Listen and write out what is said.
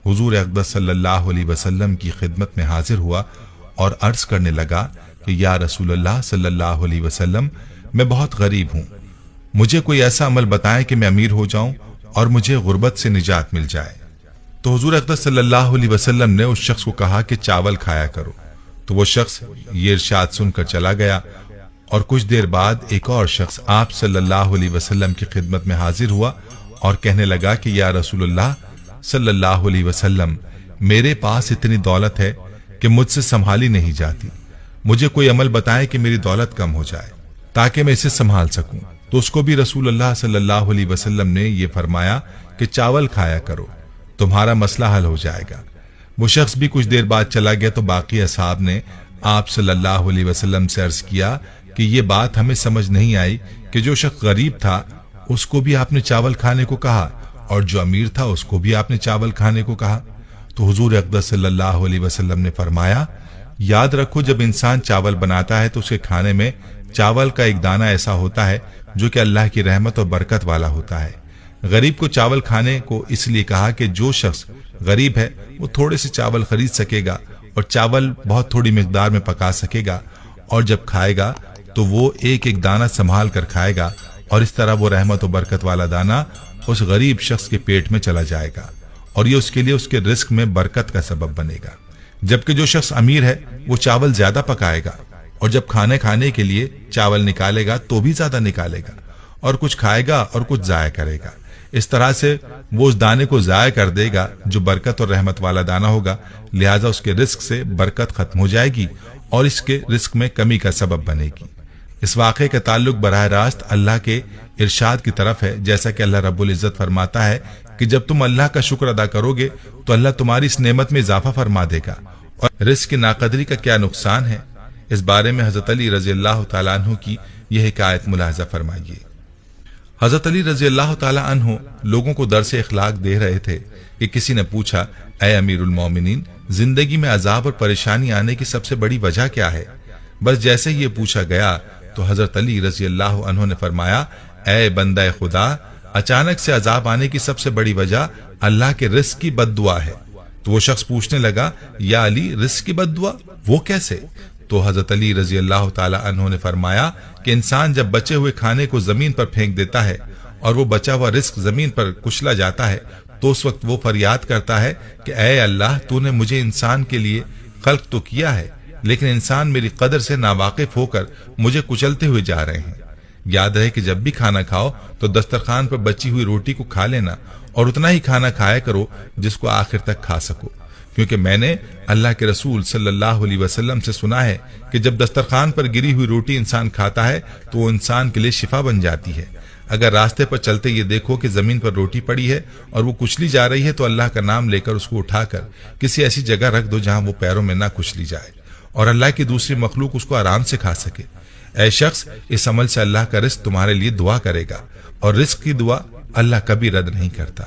حضور اقدس صلی اللہ علیہ وسلم کی خدمت میں حاضر ہوا اور عرض کرنے لگا کہ یا رسول اللہ صلی اللہ علیہ وسلم، میں بہت غریب ہوں، مجھے کوئی ایسا عمل بتائیں کہ میں امیر ہو جاؤں اور مجھے غربت سے نجات مل جائے۔ تو حضور اقدس صلی اللہ علیہ وسلم نے اس شخص کو کہا کہ چاول کھایا کرو۔ تو وہ شخص یہ ارشاد سن کر چلا گیا، اور کچھ دیر بعد ایک اور شخص آپ صلی اللہ علیہ وسلم کی خدمت میں حاضر ہوا اور کہنے لگا کہ یا رسول اللہ صلی اللہ علیہ وسلم، میرے پاس اتنی دولت ہے کہ مجھ سے سنبھالی نہیں جاتی، مجھے کوئی عمل بتائیں کہ میری دولت کم ہو جائے تاکہ میں اسے سنبھال سکوں۔ تو اس کو بھی رسول اللہ صلی اللہ علیہ وسلم نے یہ فرمایا کہ چاول کھایا کرو، تمہارا مسئلہ حل ہو جائے گا۔ وہ شخص بھی کچھ دیر بعد چلا گیا تو باقی اصحاب نے آپ صلی اللہ علیہ وسلم سے عرض کیا کہ یہ بات ہمیں سمجھ نہیں آئی کہ جو شخص غریب تھا اس کو بھی آپ نے چاول کھانے کو کہا اور جو امیر تھا اس کو بھی آپ نے چاول کھانے کو کہا۔ تو حضور اقدس صلی اللہ علیہ وسلم نے فرمایا، یاد رکھو جب انسان چاول بناتا ہے تو اس کے کھانے میں چاول کا ایک دانہ ایسا ہوتا ہے جو کہ اللہ کی رحمت اور برکت والا ہوتا ہے۔ غریب کو چاول کھانے کو اس لیے کہا کہ جو شخص غریب ہے وہ تھوڑے سے چاول خرید سکے گا اور چاول بہت تھوڑی مقدار میں پکا سکے گا، اور جب کھائے گا تو وہ ایک ایک دانہ سنبھال کر کھائے گا، اور اس طرح وہ رحمت و برکت والا دانہ اس غریب شخص کے پیٹ میں چلا جائے گا، اور یہ اس کے لیے اس کے رزق میں برکت کا سبب بنے گا۔ جبکہ جو شخص امیر ہے وہ چاول زیادہ پکائے گا، اور جب کھانے کے لیے چاول نکالے گا تو بھی زیادہ نکالے گا، اور کچھ کھائے گا اور کچھ ضائع کرے گا۔ اس طرح سے وہ اس دانے کو ضائع کر دے گا جو برکت اور رحمت والا دانہ ہوگا، لہٰذا اس کے رزق سے برکت ختم ہو جائے گی اور اس کے رزق میں کمی کا سبب بنے گی۔ اس واقعے کا تعلق براہ راست اللہ کے ارشاد کی طرف ہے، جیسا کہ اللہ رب العزت فرماتا ہے کہ جب تم اللہ کا شکر ادا کرو گے تو اللہ تمہاری اس نعمت میں اضافہ فرما دے گا، اور رزق کی ناقدری کا کیا نقصان ہے۔ اس بارے میں حضرت علی رضی اللہ تعالیٰ عنہ کی یہ حکایت ملاحظہ فرمائیے۔ حضرت علی رضی اللہ تعالیٰ عنہ لوگوں کو درس اخلاق دے رہے تھے کہ کسی نے پوچھا، اے امیر المومنین، زندگی میں عذاب اور پریشانی آنے کی سب سے بڑی وجہ کیا ہے؟ بس جیسے ہی یہ پوچھا گیا تو حضرت علی رضی اللہ عنہ نے فرمایا، اے بندہ خدا، اچانک سے عذاب آنے کی سب سے بڑی وجہ اللہ کے رزق کی بد دعا ہے۔ تو وہ شخص پوچھنے لگا، یا علی، رزق کی بد دعا وہ کیسے؟ تو حضرت علی رضی اللہ تعالی عنہ نے فرمایا کہ انسان جب بچے ہوئے کھانے کو زمین پر پھینک دیتا ہے اور وہ بچا ہوا رزق زمین پر کچلا جاتا ہے تو اس وقت وہ فریاد کرتا ہے کہ اے اللہ، تو نے مجھے انسان کے لیے خلق تو کیا ہے، لیکن انسان میری قدر سے ناواقف ہو کر مجھے کچلتے ہوئے جا رہے ہیں۔ یاد رہے کہ جب بھی کھانا کھاؤ تو دسترخوان پر بچی ہوئی روٹی کو کھا لینا، اور اتنا ہی کھانا کھایا کرو جس کو آخر تک کھا سکو، کیونکہ میں نے اللہ کے رسول صلی اللہ علیہ وسلم سے سنا ہے کہ جب دسترخوان پر گری ہوئی روٹی انسان کھاتا ہے تو وہ انسان کے لیے شفا بن جاتی ہے۔ اگر راستے پر چلتے یہ دیکھو کہ زمین پر روٹی پڑی ہے اور وہ کچلی جا رہی ہے تو اللہ کا نام لے کر اس کو اٹھا کر کسی ایسی جگہ رکھ دو جہاں وہ پیروں میں نہ کچلی جائے اور اللہ کی دوسری مخلوق اس کو آرام سے کھا سکے۔ اے شخص، اس عمل سے اللہ کا رزق تمہارے لیے دعا کرے گا، اور رزق کی دعا اللہ کبھی رد نہیں کرتا۔